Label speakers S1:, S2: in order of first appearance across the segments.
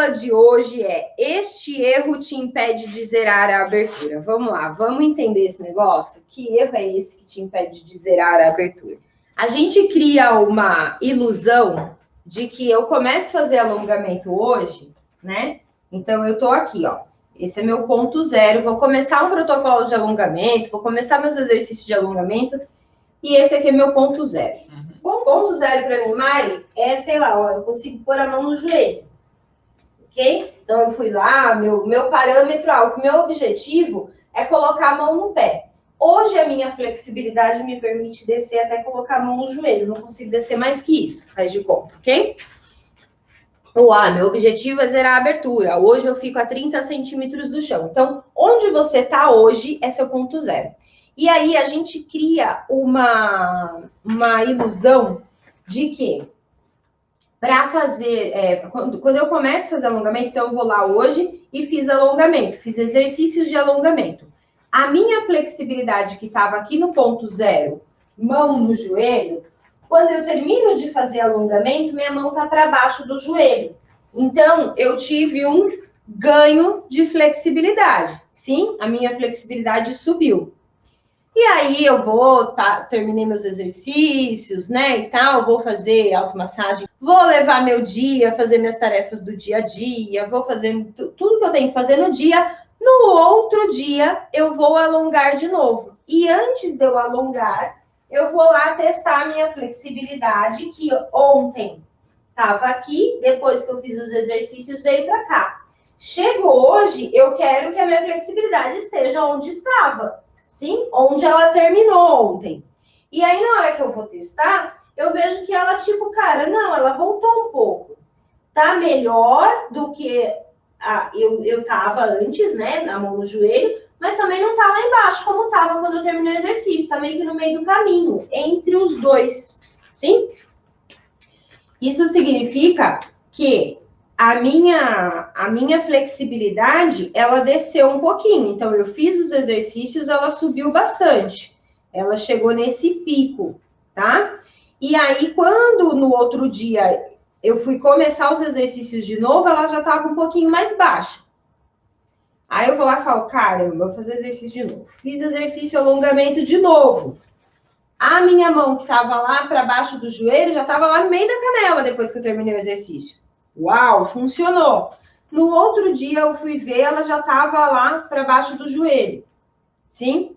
S1: aula de hoje é: este erro te impede de zerar a abertura. Vamos lá, vamos entender esse negócio? Que erro é esse que te impede de zerar a abertura? A gente cria uma ilusão de que eu começo a fazer alongamento hoje, né? Então, eu tô aqui, ó. Esse é meu ponto zero. Vou começar um protocolo de alongamento, vou começar meus exercícios de alongamento. E esse aqui é meu ponto zero. Bom, ponto zero para mim, Mari, é, sei lá, ó, eu consigo pôr a mão no joelho. Ok? Então, eu fui lá, meu parâmetro alto, meu objetivo é colocar a mão no pé. Hoje, a minha flexibilidade me permite descer até colocar a mão no joelho. Não consigo descer mais que isso, faz de conta, ok? Meu objetivo é zerar a abertura. Hoje, eu fico a 30 centímetros do chão. Então, onde você está hoje é seu ponto zero. E aí, a gente cria uma ilusão de que para fazer, quando eu começo a fazer alongamento, então eu vou lá hoje e fiz alongamento, fiz exercícios de alongamento. A minha flexibilidade que estava aqui no ponto zero, mão no joelho, quando eu termino de fazer alongamento, minha mão está para baixo do joelho. Então, eu tive um ganho de flexibilidade. Sim, a minha flexibilidade subiu. E aí eu vou, terminei meus exercícios, né, e tal, vou fazer automassagem, vou levar meu dia, fazer minhas tarefas do dia a dia, vou fazer tudo que eu tenho que fazer no dia. No outro dia, eu vou alongar de novo. E antes de eu alongar, eu vou lá testar a minha flexibilidade, que ontem estava aqui, depois que eu fiz os exercícios, veio para cá. Chegou hoje, eu quero que a minha flexibilidade esteja onde estava. Sim, onde ela terminou ontem. E aí, na hora que eu vou testar, eu vejo que ela, tipo, cara, não, ela voltou um pouco. Tá melhor do que eu tava antes, né, na mão no joelho, mas também não tá lá embaixo, como tava quando eu terminei o exercício. Tá meio que no meio do caminho, entre os dois, sim? Isso significa que a minha flexibilidade, ela desceu um pouquinho. Então, eu fiz os exercícios, ela subiu bastante. Ela chegou nesse pico, tá? E aí, quando no outro dia eu fui começar os exercícios de novo, ela já estava um pouquinho mais baixa. Aí eu vou lá e falo, caramba, vou fazer exercício de novo. Fiz exercício alongamento de novo. A minha mão que estava lá para baixo do joelho já estava lá no meio da canela depois que eu terminei o exercício. Uau, funcionou. No outro dia eu fui ver, ela já estava lá para baixo do joelho. Sim?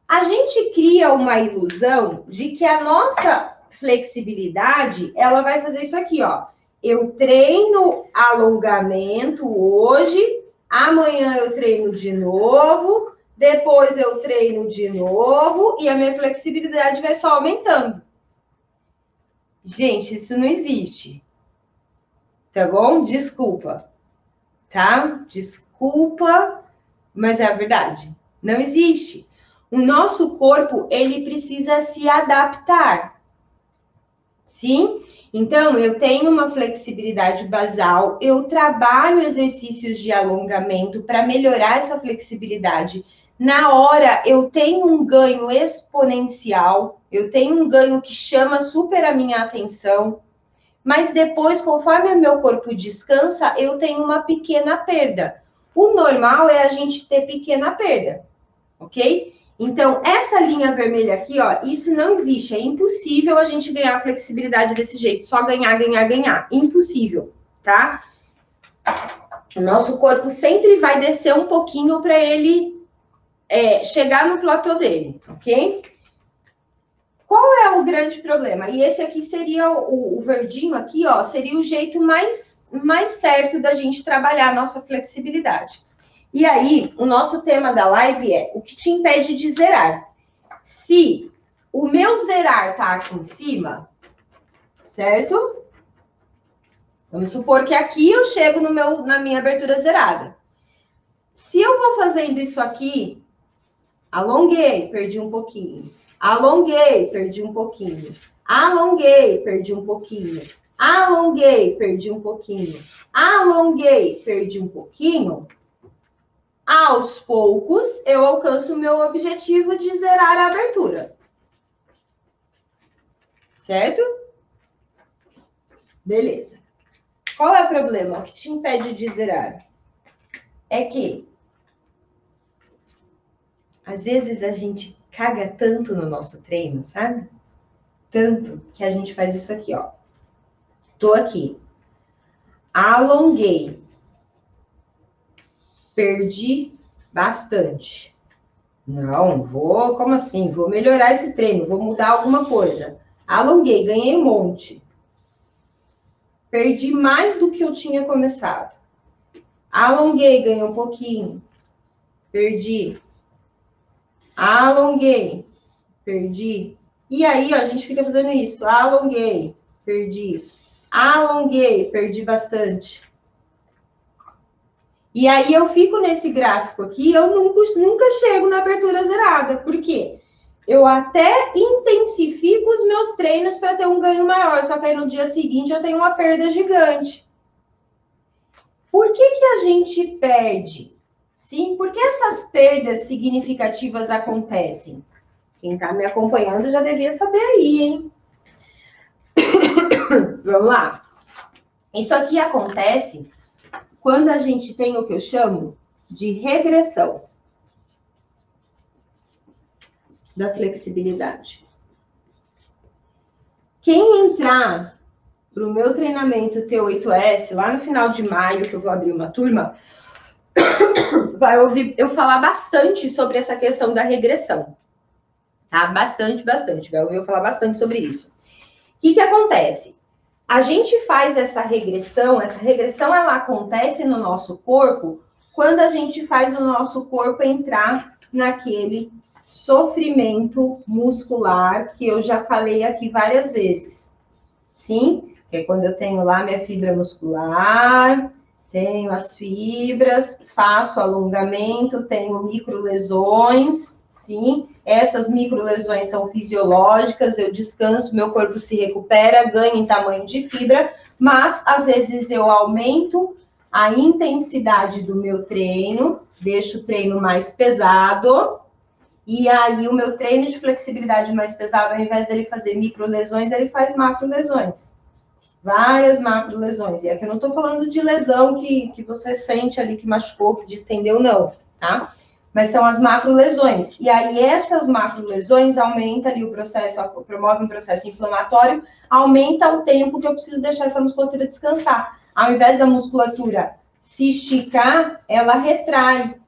S1: A gente cria uma ilusão de que a nossa flexibilidade, ela vai fazer isso aqui, ó. Eu treino alongamento hoje, amanhã eu treino de novo, depois eu treino de novo e a minha flexibilidade vai só aumentando. Gente, isso não existe. Tá bom? Desculpa. Tá? Desculpa, mas é a verdade. Não existe. O nosso corpo, ele precisa se adaptar. Sim? Então, eu tenho uma flexibilidade basal, eu trabalho exercícios de alongamento para melhorar essa flexibilidade. Na hora, eu tenho um ganho exponencial, eu tenho um ganho que chama super a minha atenção, mas depois, conforme o meu corpo descansa, eu tenho uma pequena perda. O normal é a gente ter pequena perda, ok? Então, essa linha vermelha aqui, ó, isso não existe. É impossível a gente ganhar flexibilidade desse jeito. Só ganhar, ganhar, ganhar. Impossível, tá? O nosso corpo sempre vai descer um pouquinho para ele chegar no platô dele, ok? Qual é o grande problema? E esse aqui seria o verdinho aqui, ó, seria o jeito mais certo da gente trabalhar a nossa flexibilidade. E aí, o nosso tema da live é o que te impede de zerar. Se o meu zerar tá aqui em cima, certo? Vamos supor que aqui eu chego na minha abertura zerada. Se eu vou fazendo isso aqui, alonguei, perdi um pouquinho. Alonguei, perdi um pouquinho. Alonguei, perdi um pouquinho. Alonguei, perdi um pouquinho. Alonguei, perdi um pouquinho. Aos poucos, eu alcanço o meu objetivo de zerar a abertura. Certo? Beleza. Qual é o problema? O que te impede de zerar? É que, às vezes, a gente caga tanto no nosso treino, sabe? Tanto que a gente faz isso aqui, ó. Tô aqui. Alonguei. Perdi bastante. Não, como assim? Vou melhorar esse treino, vou mudar alguma coisa. Alonguei, ganhei um monte. Perdi mais do que eu tinha começado. Alonguei, ganhei um pouquinho. Perdi. Alonguei, perdi. E aí, ó, a gente fica fazendo isso. Alonguei, perdi. Alonguei, perdi bastante. E aí eu fico nesse gráfico aqui, eu nunca chego na abertura zerada. Por quê? Eu até intensifico os meus treinos para ter um ganho maior, só que aí no dia seguinte eu tenho uma perda gigante. Por que a gente perde? Sim, por que essas perdas significativas acontecem? Quem está me acompanhando já devia saber aí, hein? Vamos lá. Isso aqui acontece quando a gente tem o que eu chamo de regressão da flexibilidade. Quem entrar para o meu treinamento T8S, lá no final de maio, que eu vou abrir uma turma, vai ouvir eu falar bastante sobre essa questão da regressão. Tá? Bastante. Vai ouvir eu falar bastante sobre isso. O que acontece? A gente faz essa regressão ela acontece no nosso corpo quando a gente faz o nosso corpo entrar naquele sofrimento muscular que eu já falei aqui várias vezes. Sim? Que é quando eu tenho lá minha fibra muscular, tenho as fibras, faço alongamento, tenho microlesões, sim? Essas microlesões são fisiológicas, eu descanso, meu corpo se recupera, ganha em tamanho de fibra, mas às vezes eu aumento a intensidade do meu treino, deixo o treino mais pesado, e aí o meu treino de flexibilidade mais pesado, ao invés dele fazer microlesões, ele faz macrolesões. Várias macrolesões. E aqui eu não estou falando de lesão que você sente ali que machucou, que distendeu, não, tá? Mas são as macrolesões. E aí essas macrolesões aumentam ali o processo, promovem um processo inflamatório, aumenta o tempo que eu preciso deixar essa musculatura descansar. Ao invés da musculatura se esticar, ela retrai.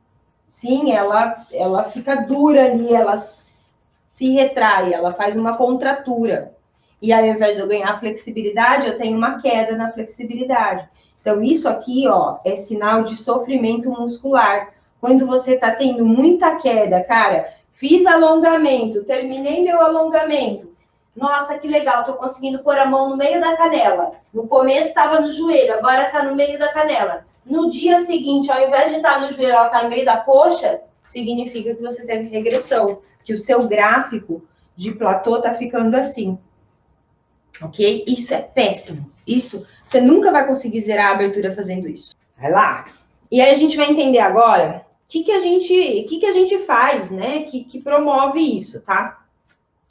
S1: Sim, ela fica dura ali, ela se retrai, ela faz uma contratura. E aí, ao invés de eu ganhar flexibilidade, eu tenho uma queda na flexibilidade. Então, isso aqui, ó, é sinal de sofrimento muscular. Quando você está tendo muita queda, cara, fiz alongamento, terminei meu alongamento. Nossa, que legal, tô conseguindo pôr a mão no meio da canela. No começo estava no joelho, agora tá no meio da canela. No dia seguinte, ao invés de estar no joelho, ela tá no meio da coxa, significa que você teve regressão, que o seu gráfico de platô tá ficando assim. Ok? Isso é péssimo. Isso, você nunca vai conseguir zerar a abertura fazendo isso. Vai lá. E aí a gente vai entender agora o que a gente faz, né? Que promove isso, tá?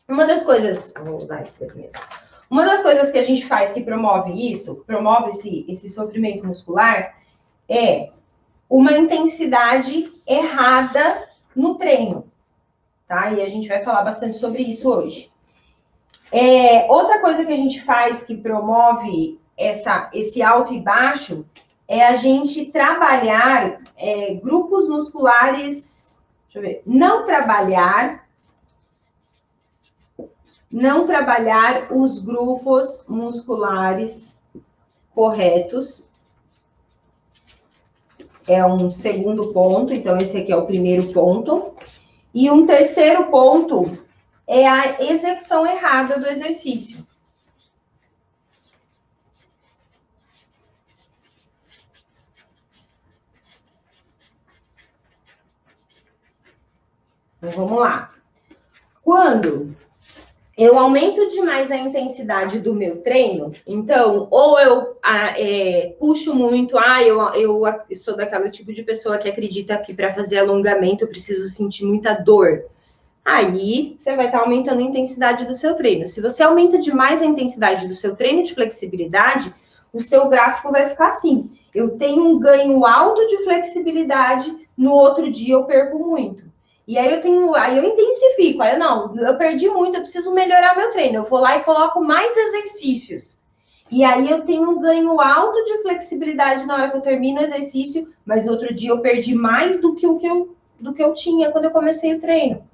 S1: Uma das coisas, vou usar esse aqui mesmo. Uma das coisas que a gente faz que promove isso, promove esse sofrimento muscular, é uma intensidade errada no treino, tá? E a gente vai falar bastante sobre isso hoje. Outra coisa que a gente faz que promove esse alto e baixo é a gente trabalhar grupos musculares, deixa eu ver, não trabalhar os grupos musculares corretos. É um segundo ponto, então esse aqui é o primeiro ponto. E um terceiro ponto é a execução errada do exercício. Então, vamos lá. Quando eu aumento demais a intensidade do meu treino, então, ou eu puxo muito, eu sou daquele tipo de pessoa que acredita que para fazer alongamento eu preciso sentir muita dor. Aí, você vai estar aumentando a intensidade do seu treino. Se você aumenta demais a intensidade do seu treino de flexibilidade, o seu gráfico vai ficar assim. Eu tenho um ganho alto de flexibilidade, no outro dia eu perco muito. E aí eu intensifico, aí eu perdi muito, eu preciso melhorar meu treino. Eu vou lá e coloco mais exercícios. E aí eu tenho um ganho alto de flexibilidade na hora que eu termino o exercício, mas no outro dia eu perdi mais do que eu tinha quando eu comecei o treino.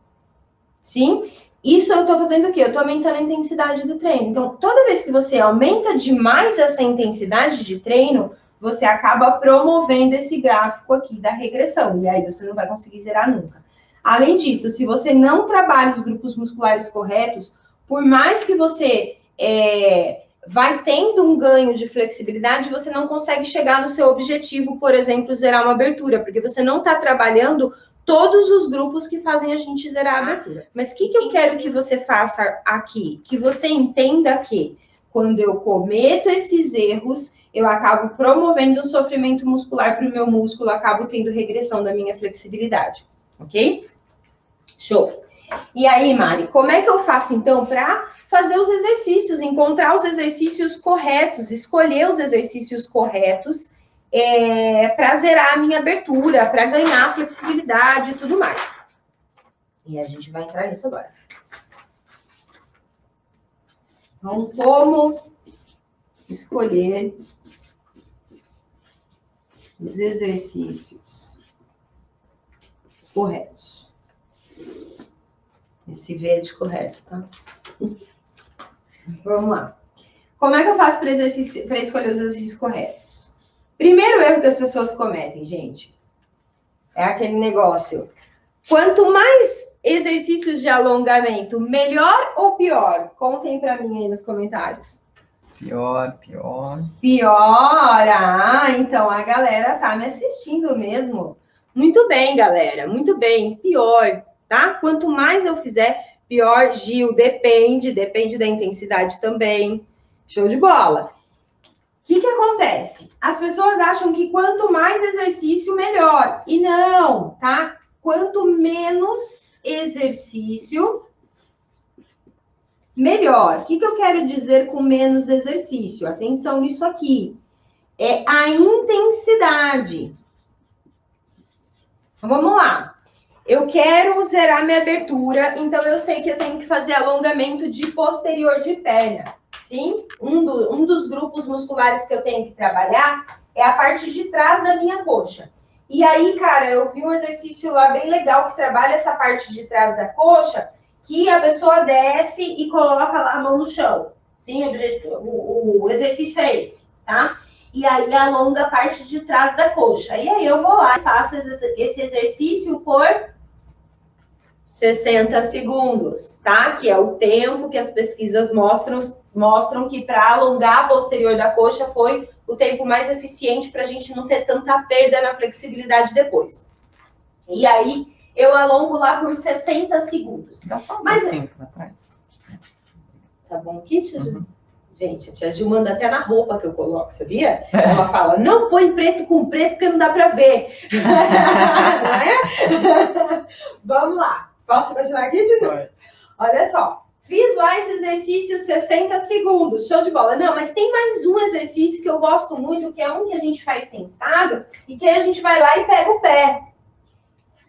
S1: Sim? Isso eu tô fazendo o quê? Eu tô aumentando a intensidade do treino. Então, toda vez que você aumenta demais essa intensidade de treino, você acaba promovendo esse gráfico aqui da regressão. E aí você não vai conseguir zerar nunca. Além disso, se você não trabalha os grupos musculares corretos, por mais que você vai tendo um ganho de flexibilidade, você não consegue chegar no seu objetivo, por exemplo, zerar uma abertura, porque você não está trabalhando todos os grupos que fazem a gente zerar a abertura. Mas o que eu quero que você faça aqui? Que você entenda que quando eu cometo esses erros, eu acabo promovendo um sofrimento muscular para o meu músculo, acabo tendo regressão da minha flexibilidade. Ok? Show! E aí, Mari, como é que eu faço, então, para fazer os exercícios, encontrar os exercícios corretos, escolher os exercícios corretos para zerar a minha abertura, para ganhar flexibilidade e tudo mais? E a gente vai entrar nisso agora. Então, como escolher os exercícios corretos? Esse verde correto, tá? Vamos lá. Como é que eu faço para escolher os exercícios corretos? Primeiro erro que as pessoas cometem, gente, é aquele negócio. Quanto mais exercícios de alongamento, melhor ou pior? Contem para mim aí nos comentários.
S2: Pior, pior.
S1: Pior? Ah, então a galera tá me assistindo mesmo. Muito bem, galera, muito bem. Pior, tá? Quanto mais eu fizer, pior. Gil, depende da intensidade também. Show de bola. O que acontece? As pessoas acham que quanto mais exercício, melhor. E não, tá? Quanto menos exercício, melhor. O que eu quero dizer com menos exercício? Atenção nisso aqui. É a intensidade. Então, vamos lá. Eu quero zerar minha abertura, então eu sei que eu tenho que fazer alongamento de posterior de perna. Sim? Um dos grupos musculares que eu tenho que trabalhar é a parte de trás da minha coxa. E aí, cara, eu vi um exercício lá bem legal que trabalha essa parte de trás da coxa, que a pessoa desce e coloca lá a mão no chão. Sim, o exercício é esse, tá? E aí alonga a parte de trás da coxa. E aí eu vou lá e faço esse exercício por 60 segundos, tá? Que é o tempo que as pesquisas mostram que para alongar a posterior da coxa foi o tempo mais eficiente para a gente não ter tanta perda na flexibilidade depois. E aí eu alongo lá por 60 segundos.
S2: Mas assim, para trás.
S1: Tá bom, Kitty? Gente, a tia Gil manda até na roupa que eu coloco, sabia? Ela fala, não põe preto com preto porque não dá para ver. Não é? Vamos lá. Posso continuar aqui, tia Gil? Olha só. Fiz lá esse exercício 60 segundos. Show de bola. Não, mas tem mais um exercício que eu gosto muito, que é um que a gente faz sentado e que a gente vai lá e pega o pé.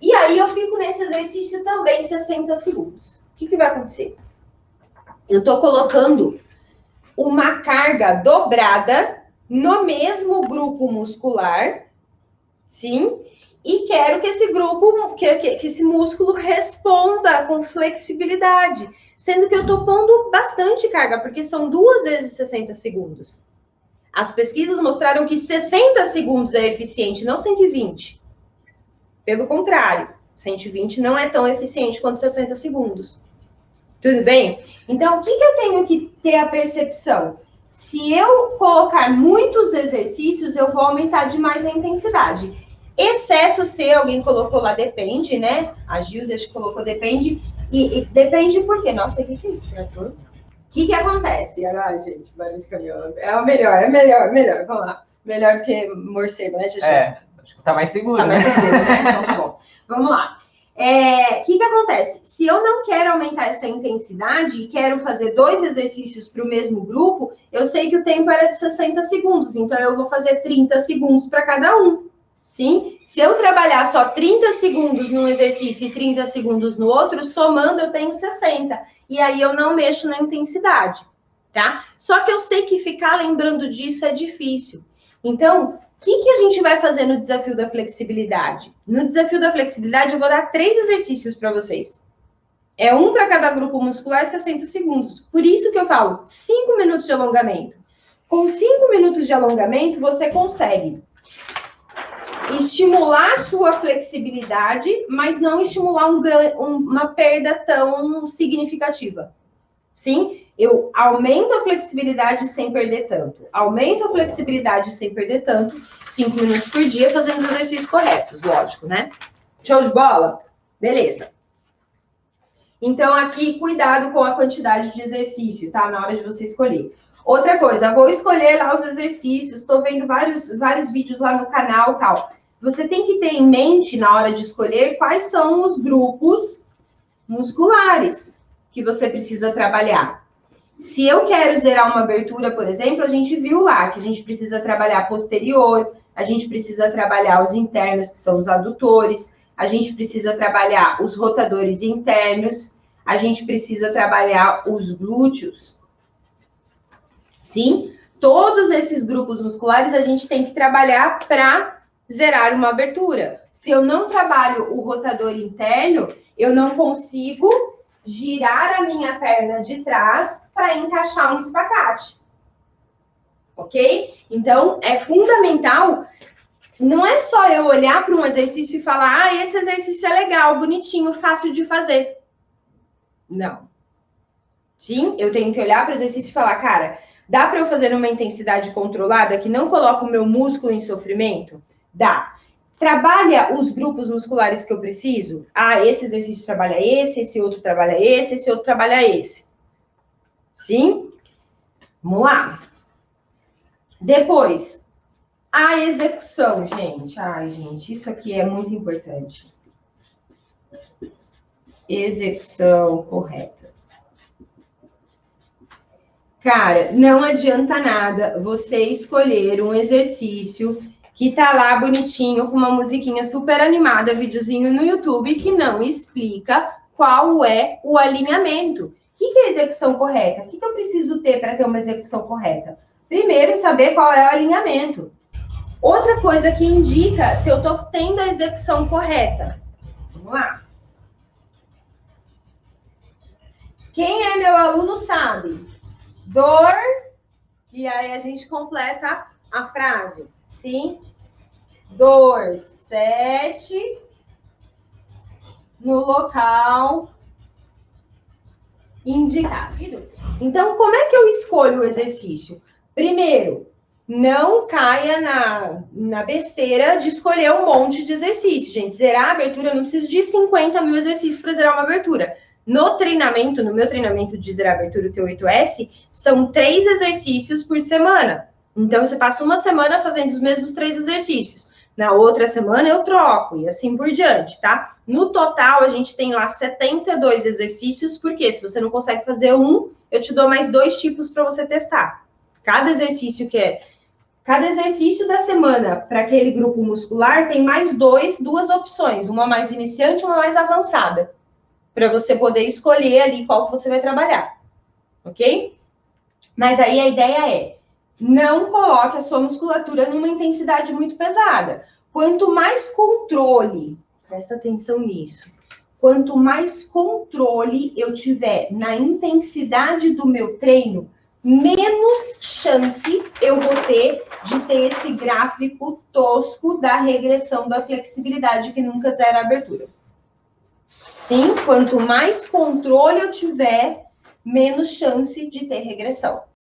S1: E aí eu fico nesse exercício também 60 segundos. O que vai acontecer? Eu estou colocando uma carga dobrada no mesmo grupo muscular, sim, e quero que esse grupo, que esse músculo responda com flexibilidade, sendo que eu tô pondo bastante carga, porque são 2 vezes 60 segundos. As pesquisas mostraram que 60 segundos é eficiente, não 120. Pelo contrário, 120 não é tão eficiente quanto 60 segundos. Tudo bem? Então, o que eu tenho que ter a percepção? Se eu colocar muitos exercícios, eu vou aumentar demais a intensidade. Exceto se alguém colocou lá depende, né? A Gilza colocou depende. E depende por quê? Nossa, o que é esse trator? O que acontece? Ah, gente, barulho de caminhão. É o melhor, melhor. Vamos lá. Melhor do que morcego, né, Gigi?
S2: Acho que tá mais seguro.
S1: Tá mais seguro, né? Então tá bom. Vamos lá. Que acontece? Se eu não quero aumentar essa intensidade e quero fazer 2 exercícios para o mesmo grupo, eu sei que o tempo era de 60 segundos, então eu vou fazer 30 segundos para cada um. Sim? Se eu trabalhar só 30 segundos num exercício e 30 segundos no outro, somando eu tenho 60. E aí eu não mexo na intensidade, tá? Só que eu sei que ficar lembrando disso é difícil. Então, o que a gente vai fazer no desafio da flexibilidade? No desafio da flexibilidade, eu vou dar 3 exercícios para vocês. É um para cada grupo muscular, 60 segundos. Por isso que eu falo 5 minutos de alongamento. Com 5 minutos de alongamento, você consegue estimular a sua flexibilidade, mas não estimular uma perda tão significativa. Sim? Eu aumento a flexibilidade sem perder tanto. Aumento a flexibilidade sem perder tanto. 5 minutos por dia fazendo os exercícios corretos, lógico, né? Show de bola? Beleza. Então, aqui, cuidado com a quantidade de exercício, tá? Na hora de você escolher. Outra coisa, vou escolher lá os exercícios. Estou vendo vários vídeos lá no canal e tal. Você tem que ter em mente, na hora de escolher, quais são os grupos musculares que você precisa trabalhar. Se eu quero zerar uma abertura, por exemplo, a gente viu lá que a gente precisa trabalhar posterior, a gente precisa trabalhar os internos, que são os adutores, a gente precisa trabalhar os rotadores internos, a gente precisa trabalhar os glúteos. Sim? Todos esses grupos musculares a gente tem que trabalhar para zerar uma abertura. Se eu não trabalho o rotador interno, eu não consigo girar a minha perna de trás para encaixar um espacate. Ok? Então, é fundamental, não é só eu olhar para um exercício e falar, ah, esse exercício é legal, bonitinho, fácil de fazer. Não. Sim, eu tenho que olhar para o exercício e falar, cara, dá para eu fazer numa intensidade controlada que não coloca o meu músculo em sofrimento? Dá. Trabalha os grupos musculares que eu preciso? Ah, esse exercício trabalha esse outro trabalha esse outro trabalha esse. Sim? Vamos lá. Depois, a execução, gente. Ai, gente, isso aqui é muito importante. Execução correta. Cara, não adianta nada você escolher um exercício que tá lá bonitinho, com uma musiquinha super animada, videozinho no YouTube, que não explica qual é o alinhamento. O que é a execução correta? O que eu preciso ter para ter uma execução correta? Primeiro, saber qual é o alinhamento. Outra coisa que indica se eu estou tendo a execução correta. Vamos lá. Quem é meu aluno sabe. Dor, e aí a gente completa a frase. Sim? Dor 7 no local indicado. Então, como é que eu escolho o exercício? Primeiro, não caia na besteira de escolher um monte de exercício, gente. Zerar a abertura, eu não preciso de 50 mil exercícios para zerar uma abertura. No meu treinamento de zerar a abertura, o T8S, são 3 exercícios por semana. Então, você passa uma semana fazendo os mesmos 3 exercícios. Na outra semana, eu troco e assim por diante, tá? No total, a gente tem lá 72 exercícios, porque se você não consegue fazer um, eu te dou mais 2 tipos para você testar. Cada exercício da semana para aquele grupo muscular tem mais 2 opções, uma mais iniciante e uma mais avançada, para você poder escolher ali qual que você vai trabalhar, ok? Mas aí a ideia é, não coloque a sua musculatura numa intensidade muito pesada. Quanto mais controle, presta atenção nisso, quanto mais controle eu tiver na intensidade do meu treino, menos chance eu vou ter de ter esse gráfico tosco da regressão da flexibilidade que nunca zera a abertura. Sim, quanto mais controle eu tiver, menos chance de ter regressão.